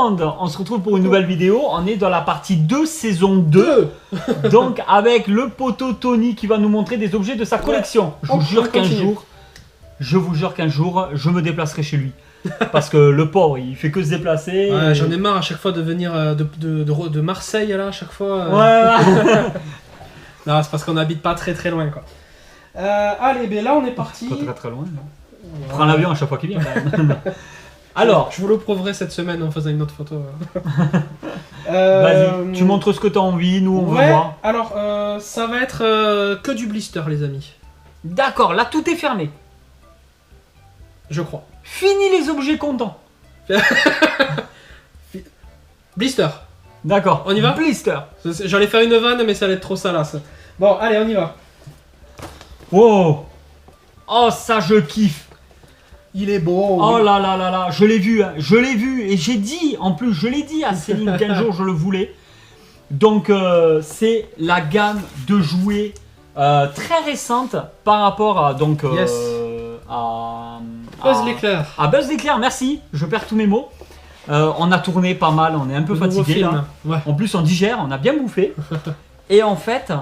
monde, on se retrouve pour une nouvelle vidéo. On est dans la partie 2, saison 2. Donc avec le poteau Tony qui va nous montrer des objets de sa collection. Je vous jure qu'un jour, je me déplacerai chez lui. Parce que le pauvre, il fait que se déplacer. Ouais, j'en ai marre à chaque fois de venir de Marseille là, à chaque fois. Ouais. Non, c'est parce qu'on habite pas très très loin quoi. Allez, ben là on est parti. Pas très loin. On prend l'avion à chaque fois qu'il vient. Alors, je vous le prouverai cette semaine en faisant une autre photo. Vas-y, tu montres ce que tu as envie, nous on veut voir. Alors, ça va être que du blister, les amis. D'accord, là tout est fermé. Je crois. Fini les objets contents. Blister. D'accord, on y va. Blister. J'allais faire une vanne, mais ça allait être trop salace. Bon, allez, on y va. Wow. Oh, ça je kiffe. Il est beau. Oh là là là là, je l'ai vu, et j'ai dit, en plus je l'ai dit à Céline qu'un jour je le voulais. Donc c'est la gamme de jouets très récente par rapport à donc Buzz l'éclair. À Buzz l'éclair, merci, je perds tous mes mots. On a tourné pas mal, on est un peu fatigué là. Ouais. En plus on digère, on a bien bouffé. Et en fait,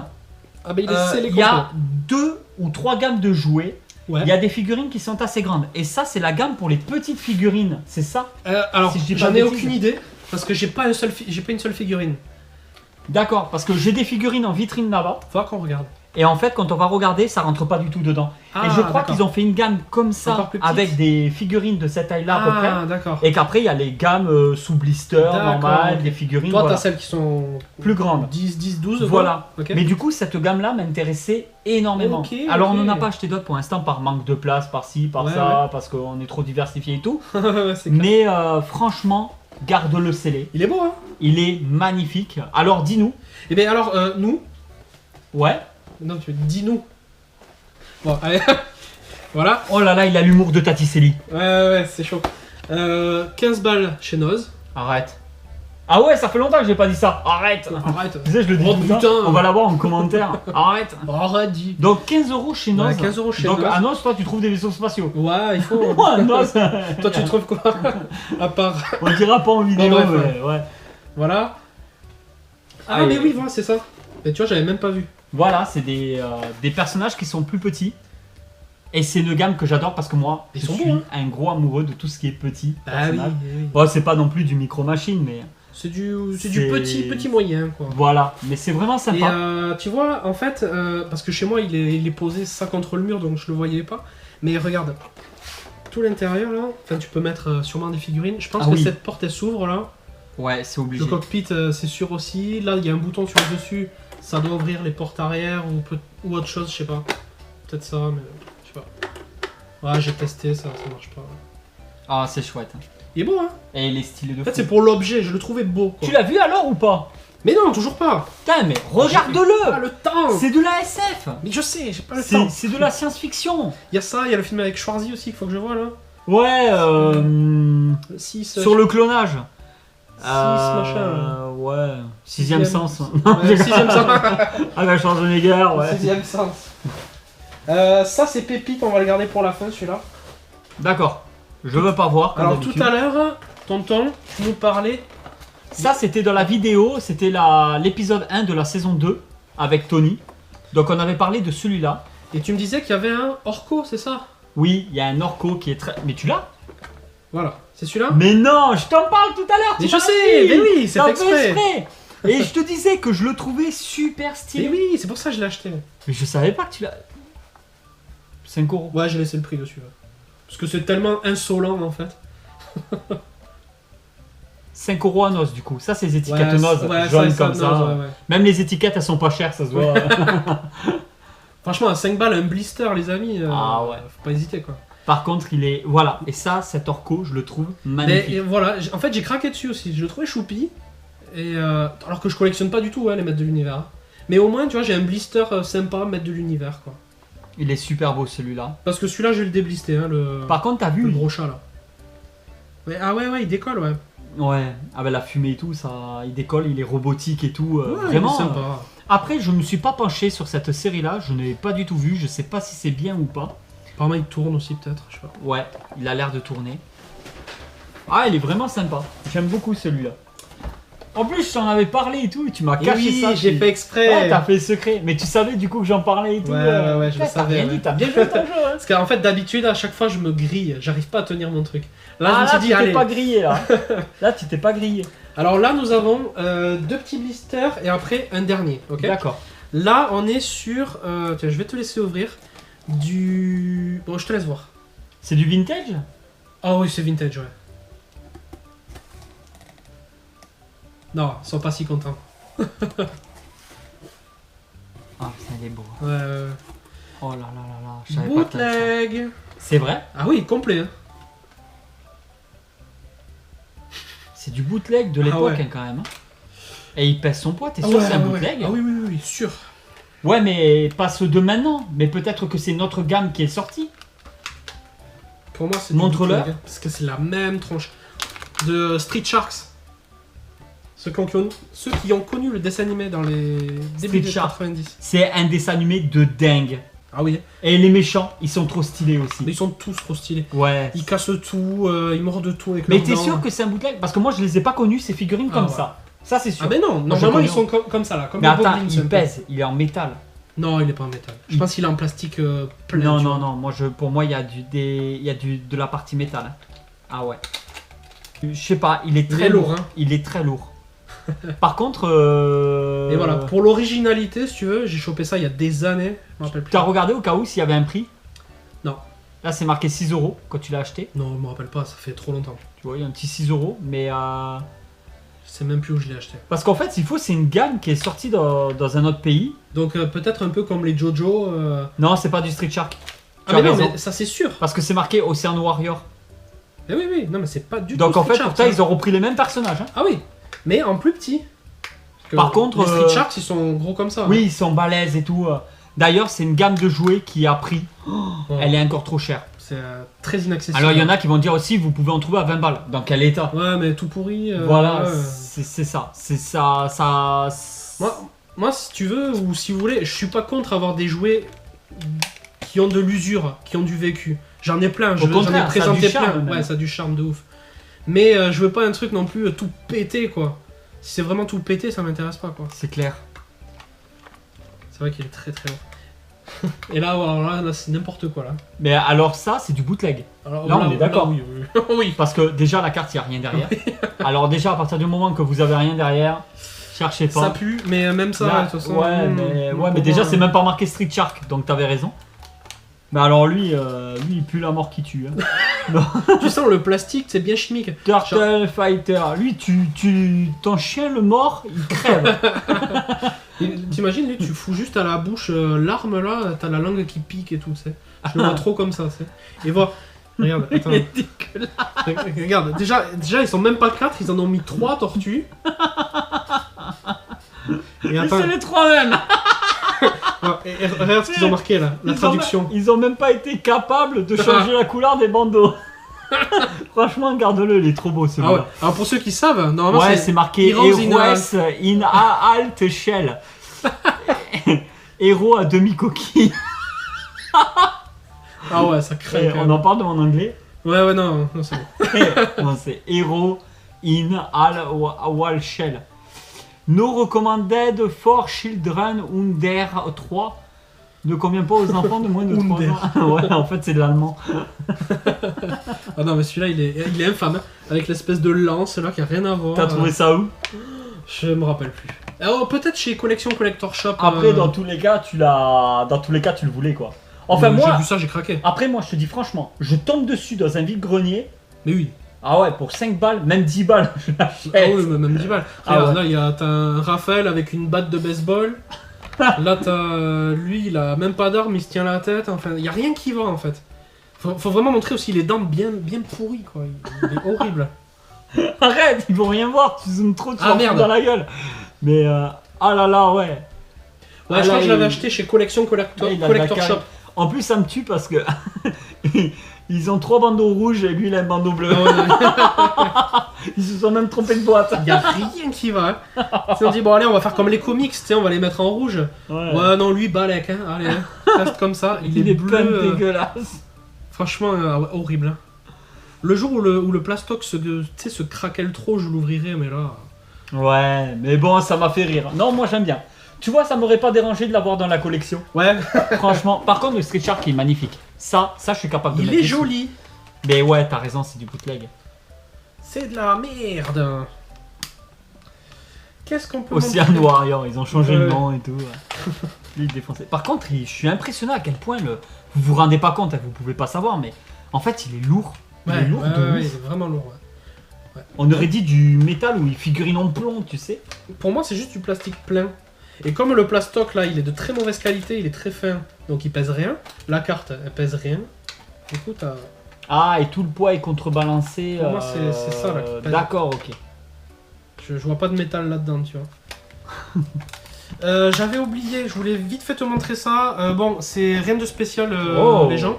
il y a 2 ou 3 gammes de jouets. Ouais. Il y a des figurines qui sont assez grandes. Et ça, c'est la gamme pour les petites figurines. C'est ça? Alors, si j'en ai aucune idée. Parce que j'ai pas une seule figurine. D'accord, parce que j'ai des figurines en vitrine là-bas. Faut qu'on regarde. Et en fait, quand on va regarder, ça rentre pas du tout dedans. Et je crois qu'ils ont fait une gamme comme ça, avec des figurines de cette taille-là à peu près. D'accord. Et qu'après, il y a les gammes sous blister, normales, des figurines. Toi, t'as celles qui sont plus grandes. 10, 12. Voilà. Okay. Mais du coup, cette gamme-là m'intéressait énormément. Alors, on n'en a pas acheté d'autres pour l'instant par manque de place, par-ci, par-ça, parce qu'on est trop diversifié et tout. Mais franchement, garde-le scellé. Il est beau, hein? Il est magnifique. Alors, dis-nous. Eh bien, alors, nous. Ouais. Non, tu dis-nous. Bon, allez. Voilà. Oh là là, il a l'humour de Taticelli. Ouais, c'est chaud. 15 balles chez Noz. Arrête. Ah ouais, ça fait longtemps que j'ai pas dit ça. Arrête. Tu sais, je le dis tout le temps. On va l'avoir en commentaire. Arrête. Arrête, dis. Donc 15 € chez Noz. Ouais, 15 € chez Noz. Donc à Noz, toi, tu trouves des vaisseaux spatiaux. Ouais, il faut. Noz. Toi, tu trouves quoi? À part. On le dira pas en vidéo, bref, mais ouais. Voilà. Ah, mais oui, voilà, c'est ça. Et tu vois, j'avais même pas vu. Voilà, c'est des personnages qui sont plus petits. Et c'est une gamme que j'adore parce que moi, je suis un gros amoureux de tout ce qui est petit. Ah oui, oui. Bon, c'est pas non plus du micro-machine, mais... C'est du petit moyen, quoi. Voilà, mais c'est vraiment sympa. Et tu vois, en fait, parce que chez moi, il est posé ça contre le mur, donc je le voyais pas. Mais regarde, tout l'intérieur, là, enfin, tu peux mettre sûrement des figurines. Je pense que cette porte, elle s'ouvre, là. Ouais, c'est obligé. Le cockpit, c'est sûr aussi. Là, il y a un bouton sur le dessus. Ça doit ouvrir les portes arrière ou autre chose, je sais pas. Peut-être ça, mais je sais pas. Ouais, j'ai testé, ça marche pas. Ah, c'est chouette. Il est beau, hein? Et il est stylé de fou. En fait, c'est pour l'objet, je le trouvais beau, quoi. Tu l'as vu alors ou pas? Mais non, toujours pas. Putain, mais regarde-le. Pas le temps. C'est de la SF. Mais je sais, j'ai pas le temps. C'est de la science-fiction. Il y a ça, il y a le film avec Schwarzy aussi qu'il faut que je vois, là. Ouais, sur le clonage. 6 machin. Ouais. Sixième sens. Ouais, sixième sens. Avec Schwarzenegger, ouais. Sixième sens. Ça, c'est pépite, on va le garder pour la fin, celui-là. D'accord. Je veux pas voir. Alors, tout à l'heure, tonton, tu nous parlais. Ça, c'était dans la vidéo, c'était l'épisode 1 de la saison 2 avec Tony. Donc, on avait parlé de celui-là. Et tu me disais qu'il y avait un Orco, c'est ça? Oui, il y a un Orco qui est très. Mais tu l'as? Voilà, c'est celui-là? Mais non, je t'en parle tout à l'heure. Mais je sais, mais oui, c'est exprès. Et je te disais que je le trouvais super stylé. Mais oui, c'est pour ça que je l'ai acheté. Mais je savais pas que tu l'as. 5 €. Ouais, j'ai laissé le prix dessus. Là. Parce que c'est tellement insolent en fait. 5 € à Noz du coup. Ça, c'est les étiquettes Noz, jaunes comme ça. Ouais. Même les étiquettes, elles sont pas chères, ça se voit. Franchement, à 5 balles, un blister, les amis, ouais. Faut pas hésiter quoi. Par contre, il est. Voilà. Et ça, cet Orco, je le trouve magnifique. Et voilà, en fait, j'ai craqué dessus aussi. Je le trouvais choupi. Et alors que je collectionne pas du tout les maîtres de l'univers. Mais au moins, tu vois, j'ai un blister sympa, maître de l'univers quoi. Il est super beau celui-là. Parce que celui-là, je vais le déblisté. Hein, Par contre, t'as vu le gros chat là. Ouais, ah ouais, il décolle, ouais. Ouais, avec la fumée et tout, ça, il décolle, il est robotique et tout. Ouais, vraiment. Il est sympa. Après, je me suis pas penché sur cette série-là, je n'ai pas du tout vu, je sais pas si c'est bien ou pas. Apparemment, il tourne aussi, peut-être, je sais pas. Ouais, il a l'air de tourner. Ah, il est vraiment sympa. J'aime beaucoup celui-là. En plus, je t'en avais parlé et tout. Tu m'as caché oui, ça. j'ai fait exprès. Ouais, t'as fait secret. Mais tu savais du coup que j'en parlais et tout. Ouais, je le T'as savais. rien dit, t'as bien joué ton jeu. Hein. Parce qu'en fait, d'habitude, à chaque fois, je me grille. J'arrive pas à tenir mon truc. Là, je me Là, suis dit, tu t'es allez. pas grillé là. Là, tu t'es pas grillé. Alors là, nous avons 2 petits blisters et après un dernier. Ok. D'accord. Là, on est sur. Tiens, je vais te laisser ouvrir. Du. Bon, je te laisse voir. C'est du vintage? Ah oui, c'est vintage, ouais. Non, ils sont pas si contents. Ah, ça il est beau. Ouais. Oh là là là là. Je savais pas que t'avais ça. Bootleg. C'est vrai? Ah oui, complet. Hein. C'est du bootleg de l'époque ouais. hein, quand même. Hein. Et il pèse son poids, t'es sûr que c'est un bootleg? Ah oui, sûr. Ouais, mais pas ceux de maintenant. Mais peut-être que c'est notre gamme qui est sortie. Pour moi, c'est du Montre-leur. bootleg, parce que c'est la même tronche. De Street Sharks. Ceux qui ont connu le dessin animé dans les débuts des 90. C'est un dessin animé de dingue. Ah oui. Et les méchants, ils sont trop stylés aussi. Mais ils sont tous trop stylés. Ouais. Ils cassent tout, ils mordent tout avec Mais leurs t'es dents. sûr que c'est un bootleg? Parce que moi je les ai pas connus ces figurines comme ouais. ça. Ça c'est sûr. Ah mais non, Moi, normalement je ils sont connais. comme ça là. Comme Mais les attends, Boblins, un il peu. pèse, il est en métal. Non, il est pas en métal. Je Il- pense qu'il est en plastique plein. Non, tu non, vois. non, pour moi il y a de la partie métal. Hein. Ah ouais. Je sais pas, il est très lourd. Hein. Il est très lourd. Par contre. Et voilà, pour l'originalité, si tu veux, j'ai chopé ça il y a des années. Je me rappelle plus. Tu as regardé au cas où s'il y avait un prix? Non. Là c'est marqué 6 € quand tu l'as acheté. Non, je me rappelle pas, ça fait trop longtemps. Tu vois, il y a un petit 6 €. Mais. Je sais même plus où je l'ai acheté. Parce qu'en fait, s'il faut, c'est une gamme qui est sortie dans un autre pays. Donc peut-être un peu comme les Jojo. Non, c'est pas du Street Shark. Ah Tu as mais non, raison. mais ça c'est sûr. Parce que c'est marqué Ocean Warrior. Eh oui, non mais c'est pas du tout. Donc en Street fait, Sharks, pour ça, hein. ils ont repris les mêmes personnages. Hein. Ah oui, mais en plus petit. Parce que Par contre, les Street Sharks ils sont gros comme ça. Oui, ils sont balèzes et tout. D'ailleurs, c'est une gamme de jouets qui a pris. Ouais. Elle est encore trop chère. C'est très inaccessible. Alors il y en a qui vont dire aussi, vous pouvez en trouver à 20 balles. Dans quel état? Ouais, mais tout pourri. Voilà, ouais. c'est ça. C'est ça. ça... Moi, si tu veux, ou si vous voulez, je suis pas contre avoir des jouets qui ont de l'usure, qui ont du vécu. J'en ai plein, j'en ai contraire, ça a présenté du charme, plein. même. Ouais, ça a du charme de ouf. Mais je veux pas un truc non plus tout pété, quoi. Si c'est vraiment tout pété, ça m'intéresse pas, quoi. C'est clair. C'est vrai qu'il est très très long. Et là, alors là c'est n'importe quoi, là. Mais alors ça, c'est du bootleg. Alors, Là, on est d'accord. Oui, oui. Oui. Parce que déjà, la carte, il n'y a rien derrière. Alors déjà, à partir du moment que vous avez rien derrière, cherchez pas. Ça pue, mais même ça, Là, de toute façon. ouais, mais déjà, c'est même pas marqué Street Shark, donc t'avais raison. Mais alors lui, il pue la mort qui tue. Hein. Tu sens le plastique, c'est bien chimique. Turtle Fighter, lui, ton chien le mort, il crève. Et t'imagines, lui, tu fous juste à la bouche l'arme là, t'as la langue qui pique et tout, tu sais. Je le vois trop comme ça, tu sais. Et voilà, regarde, attends. Il est dégueulasse. Regarde, déjà, ils sont même pas 4, ils en ont mis 3 tortues. Et attends, C'est les trois mêmes. et regarde ce qu'ils ont marqué là, la traduction. Ils ont même pas été capables de changer la couleur des bandeaux. Franchement, garde-le, il est trop beau celui-là. Ah ouais. Alors pour ceux qui savent, normalement Ouais, c'est marqué Heroes in Alt Shell. Héros à demi-coquille. Ah ouais, ça crée. On en parle de mon anglais. Ouais, non, c'est bon. Non, c'est Hero in Alt Shell. No recommended for children under 3. Ne convient pas aux enfants de moins de 3 ans. Ouais, en fait, c'est de l'allemand. Ah non, mais celui-là, il est infâme. Hein, avec l'espèce de lance là qui a rien à voir. T'as trouvé ça où? Je me rappelle plus. Alors peut-être chez Collection Collector Shop. Après, dans tous les cas, tu le voulais, quoi. Enfin, moi, j'ai vu ça, j'ai craqué. après, moi, je te dis franchement, je tombe dessus dans un vide-grenier. Mais oui. Ah ouais, pour 5 balles, même 10 balles, je l'achète. Ah oui, mais même 10 balles. Ah Regarde, ouais. là, t'as un Raphaël avec une batte de baseball. Là, t'as lui, il a même pas d'arme, il se tient la tête. Enfin, il y a rien qui va en fait. Faut vraiment montrer aussi les dents bien pourries, quoi. Il est horrible. Arrête, ils vont rien voir, tu zoomes trop, tu Ah, leur merde. fous dans la gueule. Mais, ah là là, ouais. Ouais, Ah, je crois là, que je l'avais il- acheté chez Collection Collector, Là, il a de la Collector caille. Shop. En plus, ça me tue parce que ils ont 3 bandeaux rouges et lui, il a un bandeau bleu. Ah Ils se sont même trompés de boîte. Il y a rien qui va. Hein. Si on dit bon allez, on va faire comme les comics, tu sais, on va les mettre en rouge. Ouais, non, lui balèque, hein. Allez, reste comme ça. Il est bleu. plein de dégueulasse. Franchement, ouais, horrible. Hein. Le jour où le plastoc se craquelle trop, je l'ouvrirai, mais là... Ouais, mais bon, ça m'a fait rire. Non, moi j'aime bien. Tu vois, ça m'aurait pas dérangé de l'avoir dans la collection. Ouais. Franchement, par contre, le Street Shark est magnifique. Ça, je suis capable de Il mettre est dessus. joli. Mais ouais, t'as raison, c'est du bootleg. C'est de la merde. Qu'est-ce qu'on peut Océan montrer Warrior, ils ont changé le Ouais. nom et tout. Lui, défoncé. Par contre, je suis impressionné à quel point vous vous rendez pas compte, hein, vous pouvez pas savoir, mais en fait, il est lourd. Il est lourd de ouais, ouf. il est vraiment lourd. Ouais. On aurait dit du métal ou une figurine en plomb, tu sais. Pour moi, c'est juste du plastique plein. Et comme le plastoc là, il est de très mauvaise qualité, il est très fin, donc il pèse rien. La carte, elle pèse rien. Du coup, t'as... Ah, et tout le poids est contrebalancé. Pour moi, c'est ça, là, qui pèse. D'accord, ok. Je vois pas de métal là-dedans, tu vois. J'avais oublié, je voulais vite fait te montrer ça. Bon, c'est rien de spécial, les gens.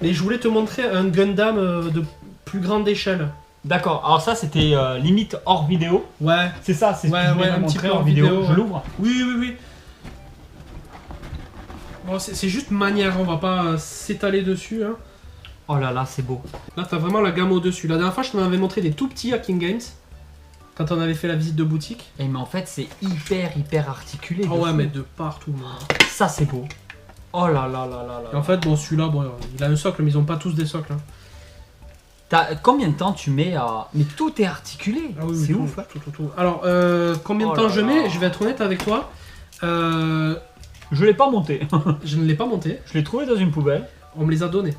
Mais je voulais te montrer un Gundam de plus grande échelle. D'accord, alors ça c'était limite hors vidéo. Ouais. C'est ça, c'est ce que je voulais un vous petit montrer peu hors hors vidéo. vidéo, Je ouais. l'ouvre. Oui. Bon, c'est juste manière, on va pas s'étaler dessus. Hein. Oh là là, c'est beau. Là, t'as vraiment la gamme au-dessus. La dernière fois, je t'en avais montré des tout petits à King Games. Quand on avait fait la visite de boutique. Et mais en fait, c'est hyper articulé. Ah de ouais, fou. mais de partout. Moi. Ça c'est beau. Oh là là là là là. Et en fait, bon, celui-là, bon, il a un socle, mais ils ont pas tous des socles. Hein. Combien de temps tu mets à... Mais tout est articulé. Ah oui, c'est tout, ouf. Hein. tout. Alors, combien de Oh temps là je là. mets? Je vais être honnête avec toi. Je l'ai pas monté. Je ne l'ai pas monté. Je l'ai trouvé dans une poubelle. On me les a donnés.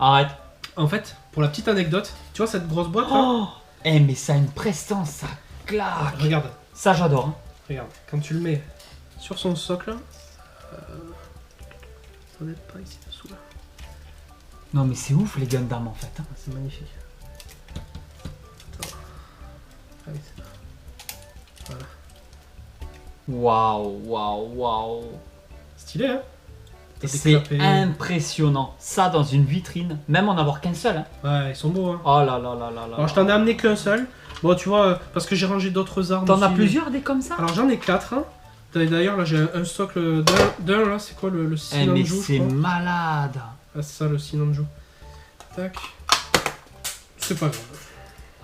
Arrête. En fait, pour la petite anecdote, tu vois cette grosse boîte là? Oh eh mais ça a une prestance, ça claque. Regarde, Ça j'adore. Hein. regarde. Quand tu le mets sur son socle, ça doit être pas ici dessous là. Non mais c'est ouf les Gundam en fait. Hein. Ah, c'est magnifique. Attends. Ah oui, c'est là. Voilà. Waouh. Stylé, hein? T'as des C'est clapets. impressionnant. Ça dans une vitrine, même en avoir qu'un seul. Hein. Ouais, ils sont beaux, hein. Oh là là là là là. Alors, je t'en ai amené qu'un seul. Bon, tu vois, parce que j'ai rangé d'autres armes. T'en as aussi. plusieurs des comme ça? Alors, j'en ai 4. Hein. D'ailleurs, là, j'ai un socle d'un, là, c'est quoi le Eh mais Sinanju, je c'est crois. malade. Ah, c'est ça, le Sinanju. Tac. C'est pas grave.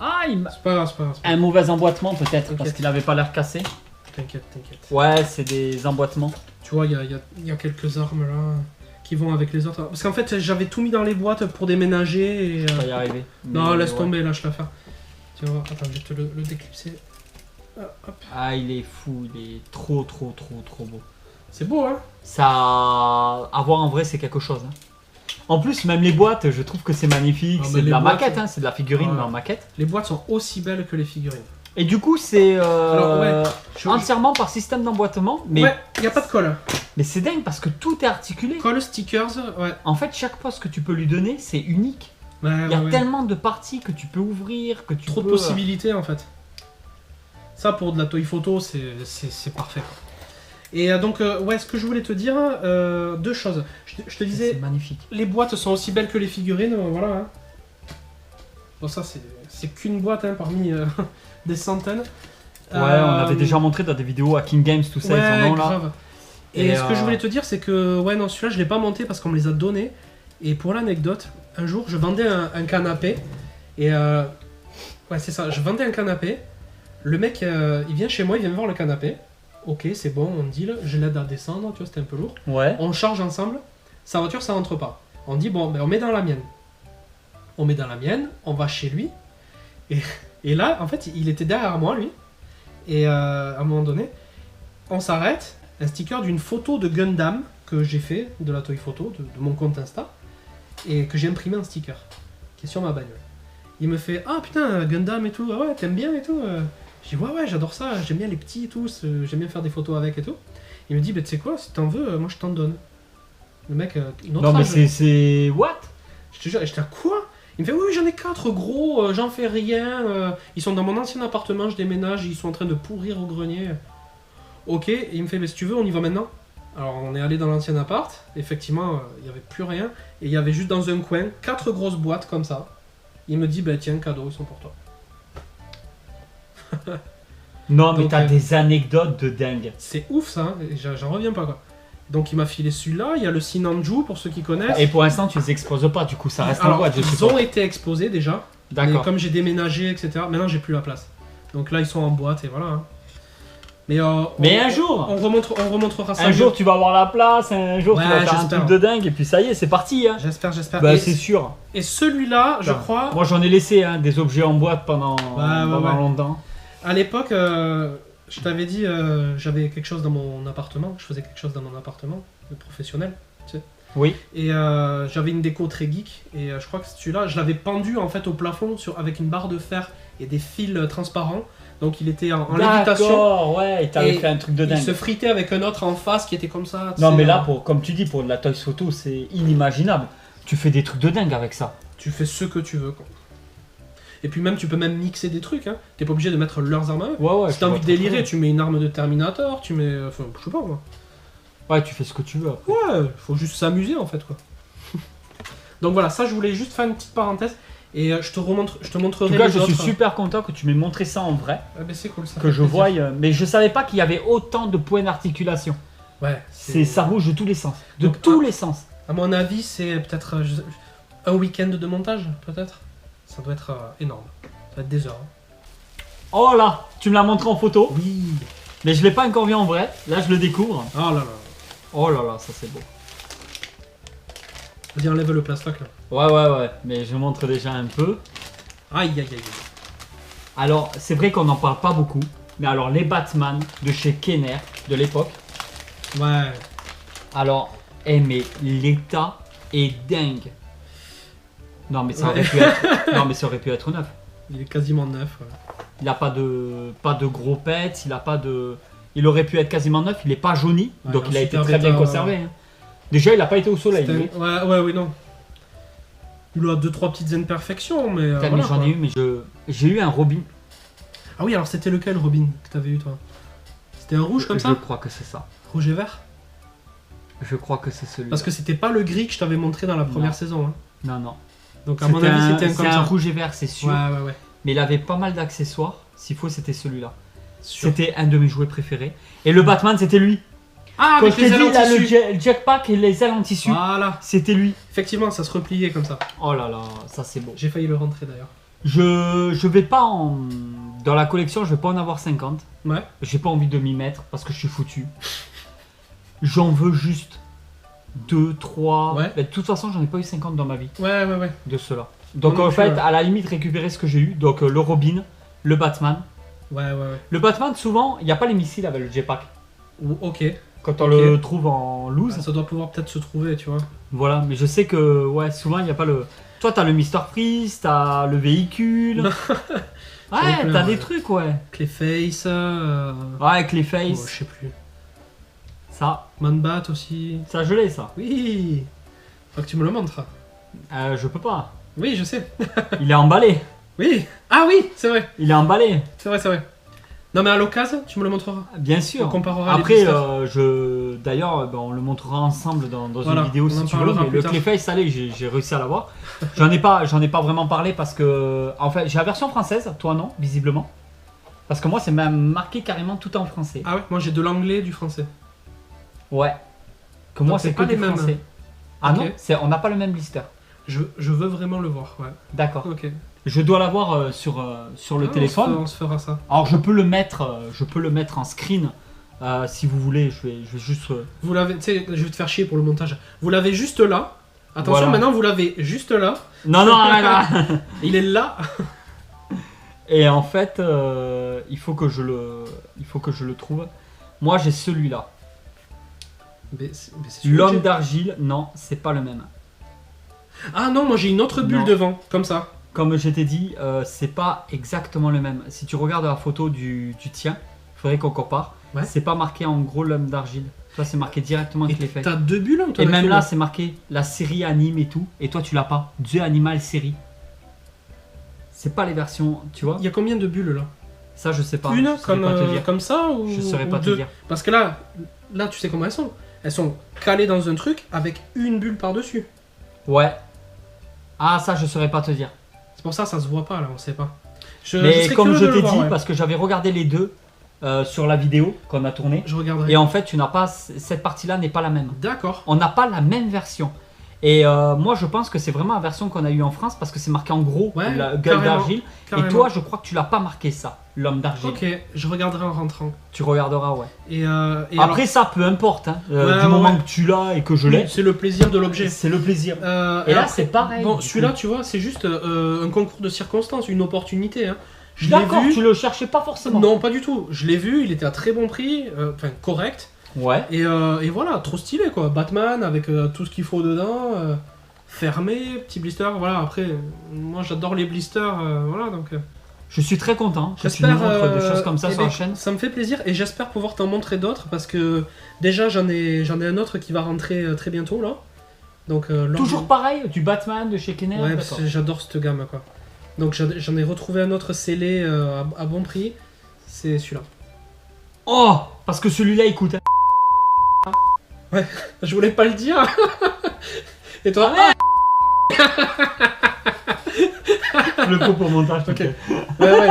Ah, C'est pas grave. un mauvais emboîtement peut-être parce T'inquiète. qu'il avait pas l'air cassé. T'inquiète. Ouais, c'est des emboîtements. Tu vois, il y a quelques armes là qui vont avec les autres. Parce qu'en fait, j'avais tout mis dans les boîtes pour déménager et. On va y arriver. Non, Mais laisse ouais. tomber, lâche l'affaire. Tu vas voir, attends, je vais te le déclipser. Ah, hop. Ah, il est fou, il est trop beau. C'est beau, hein? Ça, à voir en vrai, c'est quelque chose. Hein. En plus, même les boîtes, je trouve que c'est magnifique. Ah, mais C'est de les la boîtes, maquette, hein, c'est de la figurine, Ouais. mais en maquette. Les boîtes sont aussi belles que les figurines. Et du coup, c'est Alors, ouais, entièrement par système d'emboîtement. Mais, Ouais, il n'y a pas de colle. mais c'est dingue parce que tout est articulé. Colle, stickers, ouais. En fait, chaque poste que tu peux lui donner, c'est unique. Ouais, Il y a ouais. tellement de parties que tu peux ouvrir, que tu Trop de peux... possibilités en fait. Ça pour de la toy photo, c'est parfait. Et donc, ouais, ce que je voulais te dire, deux choses. Je te C'est disais, magnifique. les boîtes sont aussi belles que les figurines, voilà. Hein. Bon, ça, c'est qu'une boîte hein, parmi des centaines. Ouais, on avait déjà montré dans des vidéos à King Games, tout ça, ils en ont là. grave. Et, Et ce que je voulais te dire, c'est que, ouais, non, celui-là, je l'ai pas monté parce qu'on me les a donnés. Et pour l'anecdote, un jour, je vendais un canapé. Et, ouais, c'est ça, je vendais un canapé. Le mec, il vient chez moi, il vient me voir le canapé. Ok, c'est bon, on deal. Je l'aide à descendre, tu vois, c'était un peu lourd. Ouais. On charge ensemble. Sa voiture, ça rentre pas. On dit, bon, ben, on met dans la mienne. On met dans la mienne, on va chez lui. Et là, en fait, il était derrière moi, lui. Et à un moment donné, on s'arrête. Un sticker d'une photo de Gundam que j'ai fait, de la toy photo, de mon compte Insta. Et que j'ai imprimé en sticker, qui est sur ma bagnole. Il me fait, ah putain, Gundam et tout, ah ouais, t'aimes bien et tout. Je dis, ouais, j'adore ça, j'aime bien les petits et tout, j'aime bien faire des photos avec et tout. Il me dit, bah tu sais quoi, si t'en veux, moi je t'en donne. Le mec, notre Non mais âge, c'est... What? je te jure, j'étais à quoi? Il me fait, oui, j'en ai 4 gros, j'en fais rien, ils sont dans mon ancien appartement, je déménage, ils sont en train de pourrir au grenier. Ok, et il me fait, mais si tu veux, on y va maintenant. Alors on est allé dans l'ancien appart, effectivement, il n'y avait plus rien, et il y avait juste dans un coin 4 grosses boîtes comme ça. Il me dit, bah tiens, cadeau, ils sont pour toi. Non mais Donc, t'as des anecdotes de dingue. C'est ouf ça, hein, et j'en reviens pas quoi. Donc il m'a filé celui-là, il y a le Sinanju pour ceux qui connaissent. Et pour l'instant tu les exposes pas, du coup ça reste en Alors, boîte, je ils suppose. ont été exposés déjà. Mais D'accord. comme j'ai déménagé, etc., maintenant j'ai plus la place. Donc là, ils sont en boîte et voilà. Hein. Mais Mais un jour, on remontrera ça. un jour tu vas avoir la place, un jour tu Ouais, vas faire un j'espère. truc de dingue et puis ça y est, c'est parti. Hein. J'espère. Bah et, c'est sûr. et celui-là, je Putain. crois, Moi j'en ai laissé hein, des objets en boîte pendant ouais. longtemps. à l'époque, je t'avais dit, j'avais quelque chose dans mon appartement. Je faisais quelque chose dans mon appartement, professionnel. Oui. Et j'avais une déco très geek. Et je crois que celui-là, je l'avais pendu en fait au plafond avec une barre de fer et des fils transparents. Donc il était en lévitation. D'accord, ouais, et t'avais Et fait un truc de dingue. Il se fritait avec un autre en face qui était comme ça. tu Non sais, mais là, comme tu dis, pour de la Toys Photo, c'est inimaginable. Tu fais des trucs de dingue avec ça. tu fais ce que tu veux. Quoi. Et puis même, tu peux même mixer des trucs. Hein. T'es pas obligé de mettre leurs armes à eux. Ouais, Si t'as envie de délirer, tu mets une arme de Terminator, tu mets... Enfin, je sais pas moi. Ouais, tu fais ce que tu veux. Après. Ouais, faut juste s'amuser en fait quoi. Donc voilà, ça je voulais juste faire une petite parenthèse. Et je te En montrerai tout cas, les je suis autres. super content que tu m'aies montré ça en vrai. Ah, ben, c'est cool ça. Que fait je plaisir. voie, mais je savais pas qu'il y avait autant de points d'articulation. Ouais, Ça bouge de tous les sens. De Donc, tous les sens. À mon avis, c'est peut-être un week-end de montage, peut-être. Ça doit être énorme. Ça va être des heures. Hein. Oh là, tu me l'as montré en photo, Oui. mais je l'ai pas encore vu en vrai. Là, je le découvre. Oh là là. Oh là là, ça c'est beau. Vas-y, enlève le plastoc là. Ouais, mais je montre déjà un peu. Aïe aïe aïe. Alors, c'est vrai qu'on n'en parle pas beaucoup, mais alors les Batman de chez Kenner de l'époque, Ouais. alors, mais l'état est dingue. Non mais ça Ouais. aurait pu être, non mais ça aurait pu être neuf. Il est quasiment neuf. Ouais. Il a pas de gros pets, il aurait pu être quasiment neuf. Il est pas jauni, Ouais, donc un il a été super très bien état, conservé. Hein. Déjà, il a pas été au soleil. lui. C'était- Ouais, oui, non. Il a 2-3 petites imperfections, mais. Putain, voilà, mais j'en quoi. ai eu, mais j'ai eu un Robin. Ah oui, alors c'était lequel Robin que t'avais eu toi? C'était un rouge comme Je ça? crois que c'est ça. Rouge et vert? Je crois que c'est celui. Parce que c'était pas le gris que je t'avais montré dans la première Non. saison. Hein. non. Donc à mon avis, c'était un comme c'est ça. un rouge et vert, c'est sûr. Ouais. Mais il avait pas mal d'accessoires. S'il faut, c'était celui-là. Sûr. C'était un de mes jouets préférés. Et le Batman, c'était lui. Ah, Quand avec je t'ai les ailes dit, en là, tissu. le jetpack et les ailes en tissu, Voilà. c'était lui. Effectivement, ça se repliait comme ça. Oh là là, ça c'est beau. J'ai failli le rentrer d'ailleurs. Je vais pas en. Dans la collection, je vais pas en avoir 50. Ouais. J'ai pas envie de m'y mettre parce que je suis foutu. J'en veux juste 2, 3. Ouais. De toute façon, j'en ai pas eu 50 dans ma vie Ouais. de ceux-là. Donc Moi non en plus, fait, ouais. à la limite, récupérer ce que j'ai eu. Donc le Robin, le Batman. Ouais. Le Batman, souvent, il n'y a pas les missiles avec le jetpack. Ok. Quand on Ok. le trouve en loose. Ah, ça doit pouvoir peut-être se trouver, tu vois. Voilà, mais je sais que ouais, souvent, il n'y a pas le. Toi, t'as le Mister Freeze, t'as le véhicule. J'en ai Ouais, plein, t'as ouais. des trucs, ouais. Clayface. Ouais, avec les Oh, faces. je sais plus. Ça, Man-Bat aussi. ça je l'ai, ça. Oui. Faut que tu me le montres. Je peux pas. Oui, je sais. Il est emballé. Oui. Ah oui, c'est vrai. Il est emballé. C'est vrai. Non mais à l'occasion, tu me le montreras. Bien sûr. On comparera Après, les blisters. d'ailleurs, on le montrera ensemble dans Voilà, une vidéo on si en tu veux. parlera Mais plus le tard. Clayface, allez, j'ai réussi à l'avoir. J'en ai pas vraiment parlé parce que, en fait, j'ai la version française. Toi non, visiblement. Parce que moi, c'est même marqué carrément tout en français. Ah ouais, moi j'ai de l'anglais et du français. Ouais. Que moi, Donc, c'est c'est que pas du les mêmes. français. Ah Ok. non, on n'a pas le même blister. Je veux vraiment le voir, ouais. D'accord. Ok. Je dois l'avoir sur le Ah, téléphone. On se fera ça. Alors je peux le mettre en screen si vous voulez. Je vais juste. Vous l'avez, tu sais, je vais te faire chier pour le montage. Vous l'avez juste là. Attention, Voilà. maintenant vous l'avez juste là. Non arrête là. Il est là. Et en fait, il faut que je le trouve. Moi j'ai celui-là. Mais c'est celui-là que L'homme j'ai. d'argile. Non, c'est pas le même. Ah non, moi j'ai une autre bulle Non. devant, comme ça. Comme je t'ai dit, c'est pas exactement le même. Si tu regardes la photo du tien, il faudrait qu'on compare. Ouais. C'est pas marqué en gros l'homme d'argile. Toi c'est marqué directement Et avec les faits. t'as deux bulles ou t'en Et as même qu'une là, c'est marqué la série anime et tout. Et toi, tu l'as pas. The Animal série. C'est pas les versions, tu vois. Il y a combien de bulles là? Ça, je sais pas. Une Je saurais pas te dire. comme ça ou Je saurais ou pas te deux? dire. Parce que là, tu sais comment elles sont. Elles sont calées dans un truc avec une bulle par-dessus. Ouais. Ah, ça, je saurais pas te dire. C'est pour ça ça se voit pas là, on sait pas. Je Mais serais comme curieux je de le t'ai voir, dit, ouais. parce que j'avais regardé les deux sur la vidéo qu'on a tournée. Je regarderai. Et en fait, tu n'as pas. Cette partie-là n'est pas la même. D'accord. On n'a pas la même version. Et moi, je pense que c'est vraiment la version qu'on a eue en France parce que c'est marqué en gros, Ouais, la gueule carrément, d'argile. Et carrément. toi, je crois que tu l'as pas marqué ça, l'homme d'argile. Ok, je regarderai en rentrant. Tu regarderas, ouais. Et Après, ça, peu importe. Hein, Ouais, du moment ouais. que tu l'as et que je oui, l'ai, c'est le plaisir de l'objet. c'est le plaisir. Et Et là, après, c'est pareil. Bon, du celui-là, coup. tu vois, c'est juste un concours de circonstances, une opportunité. Hein. Je l'ai D'accord, vu. tu le cherchais pas forcément. Non, pas du tout. Je l'ai vu, il était à très bon prix, enfin correct. Ouais. Et voilà, trop stylé quoi. Batman avec tout ce qu'il faut dedans, fermé, petit blister. Voilà, après, moi j'adore les blisters, voilà donc. Je suis très content que tu J'espère nous montres des choses comme ça eh sur la ben, chaîne. Ça me fait plaisir et j'espère pouvoir t'en montrer d'autres parce que déjà j'en ai un autre qui va rentrer très bientôt là. Donc, lors Toujours du- pareil, du Batman, de chez Kenner. Ouais, parce que j'adore cette gamme quoi. Donc j'en ai retrouvé un autre scellé à bon prix. C'est celui-là. Oh, parce que celui-là, il coûte. Je voulais pas le dire. Et toi Le pot pour montage. Ok. t'inquiète. Ouais,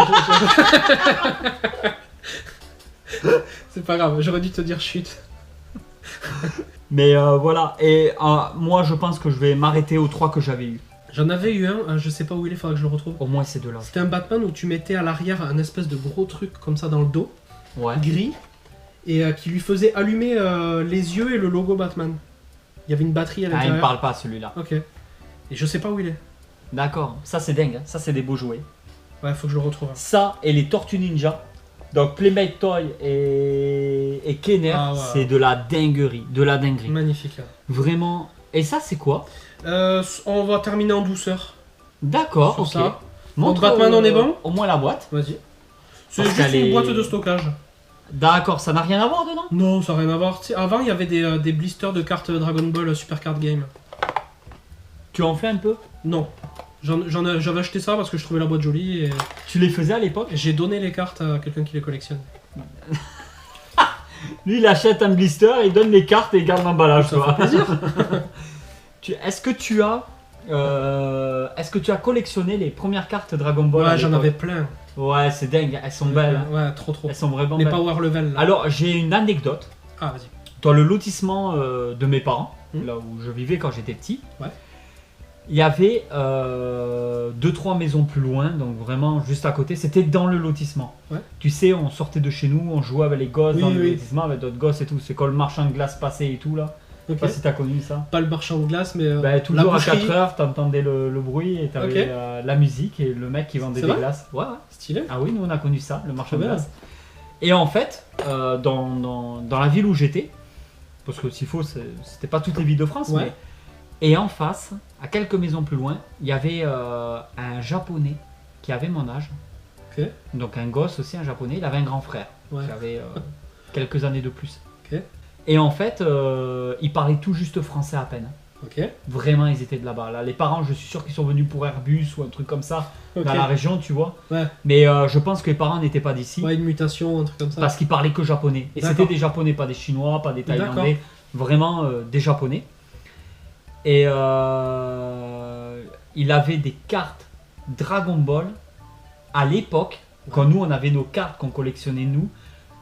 c'est pas grave, j'aurais dû te dire chute. Mais voilà. Et moi, je pense que je vais m'arrêter aux 3 que j'avais eu. J'en avais eu un, je sais pas où il est, faudra que je le retrouve. Au moins ces deux-là. C'était un Batman où tu mettais à l'arrière un espèce de gros truc comme ça dans le dos, Ouais. gris, et qui lui faisait allumer les yeux et le logo Batman. Il y avait une batterie à Ah, il me l'intérieur. parle pas celui-là. Ok. Et je sais pas où il est. D'accord. Ça, c'est dingue. Hein. Ça, c'est des beaux jouets. Ouais, faut que je le retrouve. Ça et les Tortues Ninja. Donc Playmate Toy et Kenner, Ah ouais. c'est de la dinguerie. De la dinguerie. Magnifique. Vraiment. Et ça, c'est quoi? On va terminer en douceur. D'accord, Sur ok. ça. Montre, Batman, on est bon au moins la boîte. Vas-y. C'est Parce juste qu'elle une est- boîte de stockage. D'accord, ça n'a rien à voir dedans? Non, ça n'a rien à voir. Tu sais, avant, il y avait des blisters de cartes Dragon Ball Super Card Game. Tu en fais un peu? Non. J'avais acheté ça parce que je trouvais la boîte jolie et Tu les faisais à l'époque? j'ai donné les cartes à quelqu'un qui les collectionne. Lui, il achète un blister, il donne les cartes et il garde l'emballage. Ça tu vois. fait plaisir. Est-ce que tu as collectionné les premières cartes Dragon Ball? à Ouais, j'en l'époque? avais plein. Ouais, c'est dingue, elles sont belles. Hein. Ouais, trop. Elles sont vraiment Les belles. power level là. Alors, j'ai une anecdote. Ah, vas-y. Dans le lotissement de mes parents, Mhm. là où je vivais quand j'étais petit, Ouais. il y avait 2-3 maisons plus loin, donc vraiment juste à côté. C'était dans le lotissement. Ouais. Tu sais, on sortait de chez nous, on jouait avec les gosses Oui, dans le oui. lotissement, avec d'autres gosses et tout. C'est quand le marchand de glace passait et tout là. Je Ok. sais pas si t'as connu ça. Pas le marchand de glace, mais Bah, la toujours à boucherie. 4h, t'entendais le bruit et t'avais Ok. la musique et le mec qui vendait C'est des vrai glaces. Ouais, ouais. Stylé. Ah oui, nous on a connu ça, le marchand de Trop bien. glace. Et en fait, dans la ville où j'étais, parce que s'il faut, c'était pas toutes les villes de France, Ouais. mais. Et en face, à quelques maisons plus loin, il y avait un japonais qui avait mon âge. Ok. Donc un gosse aussi, un japonais, il avait un grand frère Ouais. qui avait quelques années de plus. Ok. Et en fait, il parlait tout juste français à peine. Ok. Vraiment, ils étaient de là-bas. Là, les parents, je suis sûr qu'ils sont venus pour Airbus ou un truc comme ça, Ok. dans la région, tu vois. Ouais. Mais je pense que les parents n'étaient pas d'ici, Ouais, une mutation, un truc comme ça. parce qu'ils parlaient que japonais. Et D'accord. c'était des japonais, pas des chinois, pas des D'accord. thaïlandais, vraiment des japonais. Et il avait des cartes Dragon Ball à l'époque, quand nous on avait nos cartes qu'on collectionnait nous.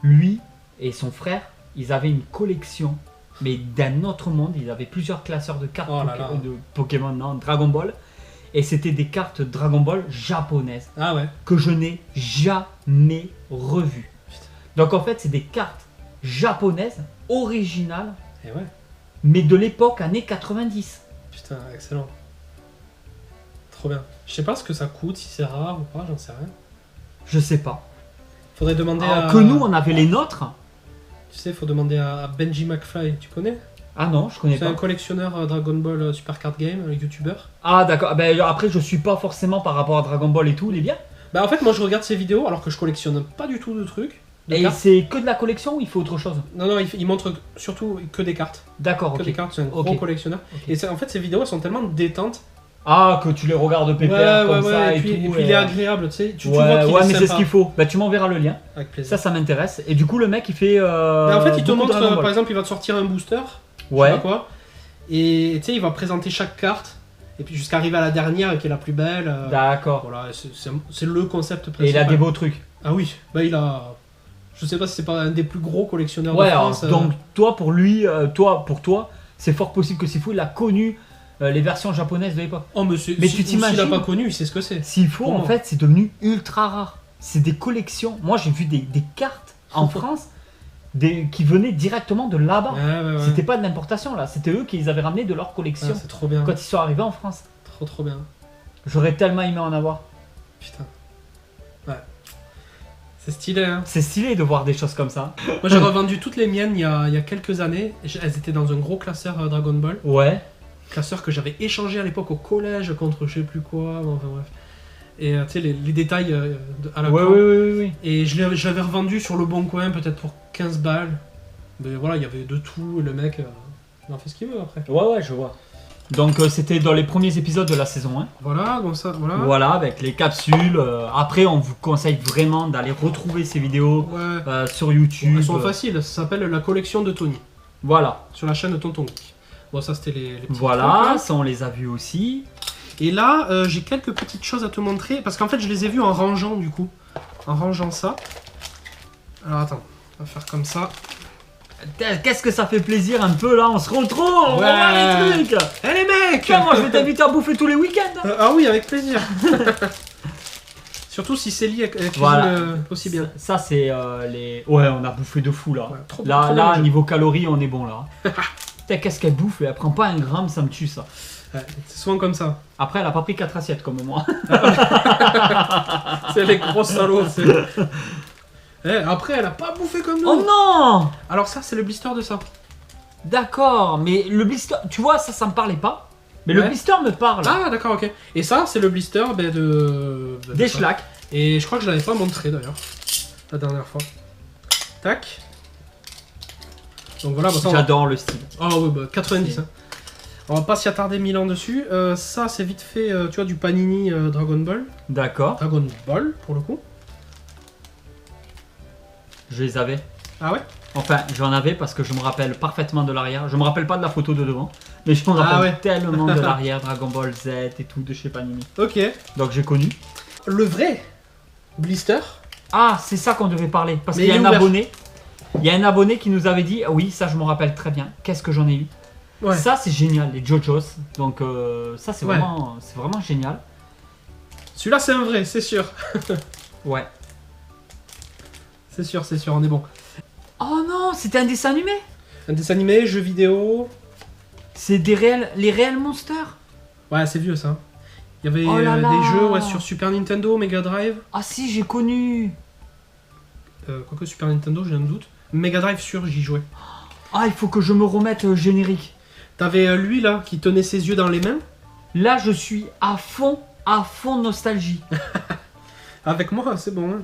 Lui et son frère, ils avaient une collection, mais d'un autre monde. Ils avaient plusieurs classeurs de cartes Oh là là. de Pokémon, non, Dragon Ball. Et c'était des cartes Dragon Ball japonaises Ah ouais. que je n'ai jamais revues. Donc en fait, c'est des cartes japonaises originales, Et ouais. mais de l'époque années 90. Putain, excellent. Trop bien. Je sais pas ce que ça coûte, si c'est rare ou pas, j'en sais rien. Je sais pas. Faudrait demander Alors à. que nous, on avait les nôtres. Tu sais, faut demander à Benji McFly, tu connais? Ah non, je connais C'est pas. un collectionneur Dragon Ball Super Card Game, un youtubeur. Ah d'accord. Ben, après, je suis pas forcément par rapport à Dragon Ball et tout, il est bien. Bah en fait, moi je regarde ses vidéos alors que je collectionne pas du tout de trucs. De Et cartes. c'est que de la collection ou il faut autre chose? Non, il montre surtout que des cartes. D'accord, Que ok. des cartes, c'est un gros Ok. collectionneur. Ok. Et en fait, ces vidéos elles sont tellement détentes. Ah, que tu les regardes pépère comme ça et, et puis, tout. et puis il est agréable, tu sais. Tu Ouais, vois qu'il ouais, est mais c'est sympa. ce qu'il faut. Bah, tu m'enverras le lien. Avec plaisir. Ça m'intéresse. Et du coup, le mec, il fait. Mais en fait, il te beaucoup de montre, Dragon Ball. par exemple, il va te sortir un booster, je sais Ouais. pas quoi, et tu sais, il va présenter chaque carte, et puis jusqu'à arriver à la dernière qui est la plus belle. D'accord. Voilà, c'est le concept Et principal. il a des beaux trucs. Ah oui, bah il a. Je sais pas si c'est pas un des plus gros collectionneurs Ouais, de alors, France. donc toi, pour lui, pour toi, c'est fort possible que Sifu, il a connu les versions japonaises de l'époque. Oh, mais Mais tu s'il t'imagines l'a pas connu, il sait ce que c'est. S'il faut, Comment en fait, c'est devenu ultra rare. C'est des collections. Moi, j'ai vu des cartes en France qui venaient directement de là-bas. Ouais. C'était pas de l'importation là, c'était eux qui les avaient ramenés de leur collection Ah, c'est trop bien. quand ils sont arrivés en France. Trop bien. J'aurais tellement aimé en avoir. Putain. Ouais. C'est stylé, hein. C'est stylé de voir des choses comme ça. Moi, j'ai revendu toutes les miennes il y a quelques années. Elles étaient dans un gros classeur Dragon Ball. Ouais. Classeur que j'avais échangé à l'époque au collège contre je sais plus quoi. Bon, enfin bref. Et tu sais, les détails à la Ouais, con. ouais. Et je l'avais revendu sur le bon coin, peut-être pour 15 balles. Mais voilà, il y avait de tout. Et le mec, il en fait ce qu'il veut après. Ouais, je vois. Donc c'était dans les premiers épisodes de la saison 1. Voilà, donc ça, voilà. Voilà, avec les capsules. Après, on vous conseille vraiment d'aller retrouver ces vidéos Ouais. sur YouTube. Elles sont faciles, ça s'appelle la collection de Tony. Voilà. Sur la chaîne de Tonton Geek. Bon, ça c'était les petits Voilà, trucs, là. ça on les a vus aussi. Et là, j'ai quelques petites choses à te montrer, parce qu'en fait, je les ai vus en rangeant, du coup. En rangeant ça. Alors, attends, on va faire comme ça. Qu'est-ce que ça fait plaisir un peu là, on se retrouve, on Ouais. va voir les trucs. Eh les mecs Tiens, moi je vais t'inviter à bouffer tous les week-ends. Ah oui, avec plaisir. Surtout si Célie cuisine Voilà. aussi bien. Ça c'est les... Ouais, on a bouffé de fou là. Ouais, trop Là, bien, niveau calories, on est bon là. Putain, qu'est-ce qu'elle bouffe, elle prend pas un gramme, ça me tue ça. Ouais, c'est souvent comme ça. Après, elle a pas pris 4 assiettes comme moi. C'est les gros salauds. Après, elle a pas bouffé comme nous. Oh non. Alors ça, c'est le blister de ça. D'accord, mais le blister, tu vois, ça me parlait pas. Mais le Ouais. blister me parle. Ah d'accord, ok. Et ça, c'est le blister Des ça. schlacks. Et je crois que je l'avais pas montré d'ailleurs, la dernière fois. Tac. Donc voilà, bah, ça, J'adore le style. Ah ouais, bah 90. Hein. On va pas s'y attarder 1000 ans dessus. Ça, c'est vite fait, tu vois, du Panini Dragon Ball. D'accord, Dragon Ball, pour le coup. je les avais. Ah ouais. Enfin, j'en avais parce que je me rappelle parfaitement de l'arrière. Je me rappelle pas de la photo de devant, mais je me rappelle ouais. tellement de l'arrière, Dragon Ball Z et tout de chez Panini. Ok. Donc j'ai connu. Le vrai blister. Ah, c'est ça qu'on devait parler. Parce Mais qu'il y a il est un ouvert. abonné. Il y a un abonné qui nous avait dit, ah oui, ça je me rappelle très bien. Qu'est-ce que j'en ai eu. Ouais. Ça c'est génial, les JoJo's. Donc ça c'est Ouais. vraiment génial. Celui-là, c'est un vrai, c'est sûr. Ouais. C'est sûr, on est bon. Oh non, c'était un dessin animé. Un dessin animé, jeu vidéo. C'est les réels monsters. Ouais, c'est vieux ça. Il y avait Oh là là. des jeux ouais, sur Super Nintendo, Mega Drive. Ah si, j'ai connu. Quoique Super Nintendo, j'ai un doute. Mega Drive sûr, j'y jouais. Ah, il faut que je me remette générique. T'avais lui là qui tenait ses yeux dans les mains. Là, je suis à fond nostalgie. Avec moi, c'est bon. Hein,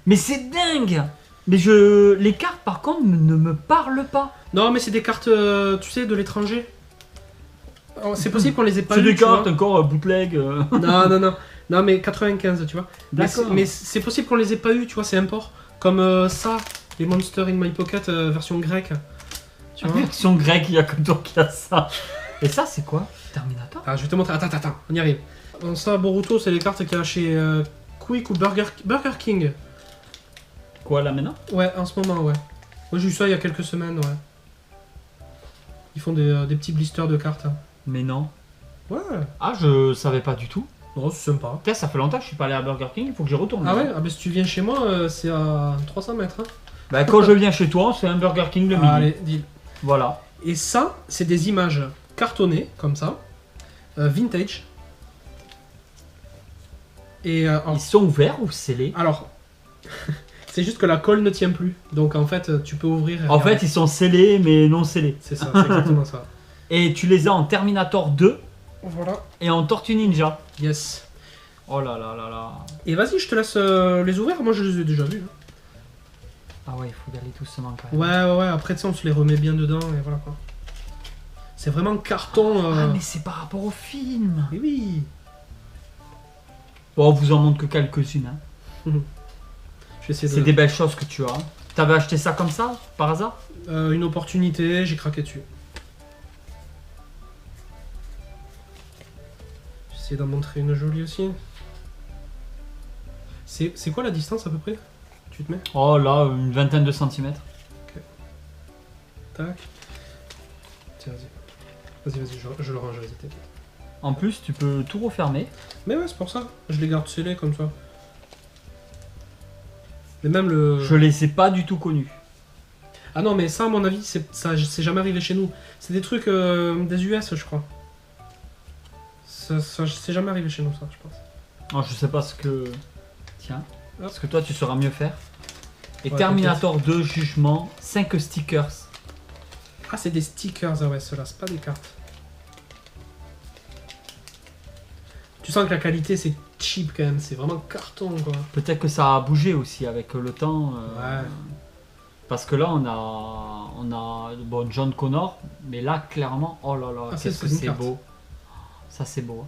Mais c'est dingue. Mais les cartes, par contre, ne me parlent pas. Non, mais c'est des cartes, tu sais, de l'étranger. Oh, c'est possible qu'on les ait pas C'est eues, des tu cartes vois. encore bootleg. Non, mais 95, tu vois. D'accord. Mais c'est possible qu'on les ait pas eues, tu vois, c'est import. Comme ça, les Monsters in My Pocket version grecque. Tu vois. Version grecque, il y a que toi qui a ça. Et ça, c'est quoi? Terminator? Ah, je vais te montrer. Attends, on y arrive. Donc ça, Boruto, c'est les cartes qu'il y a chez Quick ou Burger King. Quoi, là, maintenant? Ouais, en ce moment, ouais. Moi, j'ai eu ça il y a quelques semaines, ouais. Ils font des petits blisters de cartes. Hein. Mais non. Ouais. Ah, je savais pas du tout. Non, c'est sympa. Putain, ça fait longtemps que je suis pas allé à Burger King, il faut que j'y retourne. Ah ouais. Ah bah si tu viens chez moi, c'est à 300 mètres. Hein. Bah, quand je viens chez toi, on se fait un Burger King le midi. Allez, deal. Voilà. Et ça, c'est des images cartonnées, comme ça. Vintage. Et Ils sont ouverts ou scellés? alors, c'est juste que la colle ne tient plus. Donc en fait, tu peux ouvrir. et En regarder. fait, ils sont scellés, mais non scellés. C'est ça, c'est exactement ça. Et tu les as en Terminator 2 Voilà. et en Tortue Ninja. Yes. Oh là là là là. Et vas-y, je te laisse les ouvrir. Moi, je les ai déjà vus. Hein. Ah ouais, il faut y aller doucement quand même. Ouais. Après, tu sais, on se les remet bien dedans et voilà quoi. C'est vraiment carton. Ah, mais c'est par rapport au film. Mais oui. Bon, on vous en montre que quelques-unes. Hein. Je vais essayer C'est de. des belles choses que tu as. T'avais acheté ça comme ça, par hasard? Une opportunité, j'ai craqué dessus. J'essaie d'en montrer une jolie aussi. C'est quoi la distance à peu près? Tu te mets? Oh là, une vingtaine de centimètres. Tac. Tiens, vas-y. Vas-y, je le range, vas-y, t'inquiète. En plus, tu peux tout refermer. Mais ouais, c'est pour ça. Je les garde scellés comme ça. Mais même le... Je les ai pas du tout connus. Ah non, mais ça, à mon avis, c'est jamais arrivé chez nous. C'est des trucs des US, je crois. Ça c'est jamais arrivé chez nous, ça, je pense. Alors, je sais pas ce que... Tiens. Parce que toi, tu sauras mieux faire. Et Ouais, Terminator 2, Jugement, 5 stickers. Ah, c'est des stickers, ah ouais, ceux-là, c'est pas des cartes. Tu sens que la qualité, c'est cheap quand même. C'est vraiment carton, quoi. Peut-être que ça a bougé aussi avec le temps. Ouais. Parce que là, on a bon, John Connor, mais là, clairement, oh là là, Ah, qu'est-ce que une c'est carte. beau. Ça, c'est beau.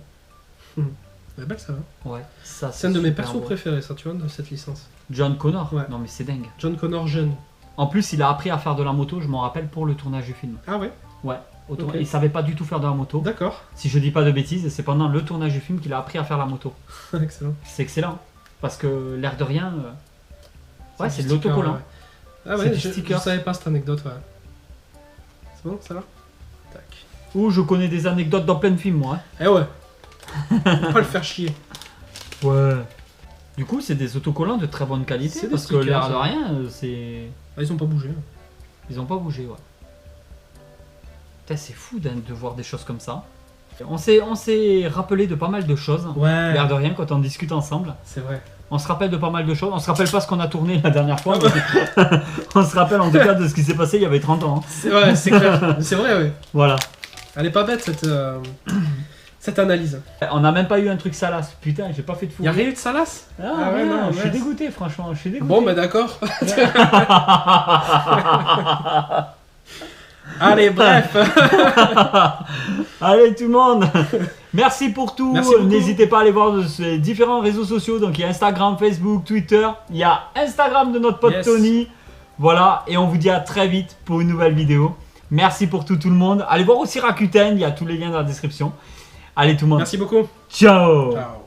Elle est belle, ça, hein. Ouais, ça, C'est un de mes super persos beau. préférés, ça, tu vois, de cette licence. John Connor. Ouais. Non, mais c'est dingue. John Connor jeune. En plus, il a appris à faire de la moto, je m'en rappelle, pour le tournage du film. Ah ouais. Ouais. Ok. Il savait pas du tout faire de la moto. D'accord. Si je dis pas de bêtises, c'est pendant le tournage du film qu'il a appris à faire la moto. Excellent. C'est excellent. Parce que l'air de rien. Ouais, c'est du de sticker, l'autocollant. ouais. Ah C'est ouais, du je sticker. savais pas cette anecdote, ouais. C'est bon, ça là. Tac. Ouh, je connais des anecdotes dans plein de films, moi. Eh ouais. Faut pas le faire chier. Ouais. Du coup, c'est des autocollants de très bonne qualité. C'est des Parce que stickers, l'air de ça. rien, c'est. Ah, ils ont pas bougé. Ils ont pas bougé, ouais. Putain, c'est fou de voir des choses comme ça. On s'est rappelé de pas mal de choses. Ouais. L'air de rien quand on discute ensemble. C'est vrai. On se rappelle de pas mal de choses. On se rappelle pas ce qu'on a tourné la dernière fois. Mais on se rappelle en tout cas de ce qui s'est passé il y avait 30 ans. Hein. C'est ouais, c'est clair. C'est vrai, ouais. Voilà. Elle est pas bête cette analyse. On n'a même pas eu un truc salace. Putain, j'ai pas fait de fou. Y'a rien eu de salace. Ah, ouais, ouais, non, je suis mince. dégoûté, franchement. Je suis dégoûté. Bon, bah d'accord. Allez, bref. Allez tout le monde. Merci pour tout. Merci beaucoup. N'hésitez pas à aller voir ces différents réseaux sociaux. Donc il y a Instagram, Facebook, Twitter. Il y a Instagram de notre pote Yes. Tony. Voilà. Et on vous dit à très vite pour une nouvelle vidéo. Merci pour tout le monde. Allez voir aussi Rakuten. Il y a tous les liens dans la description. Allez tout le monde. Merci beaucoup. Ciao. Ciao.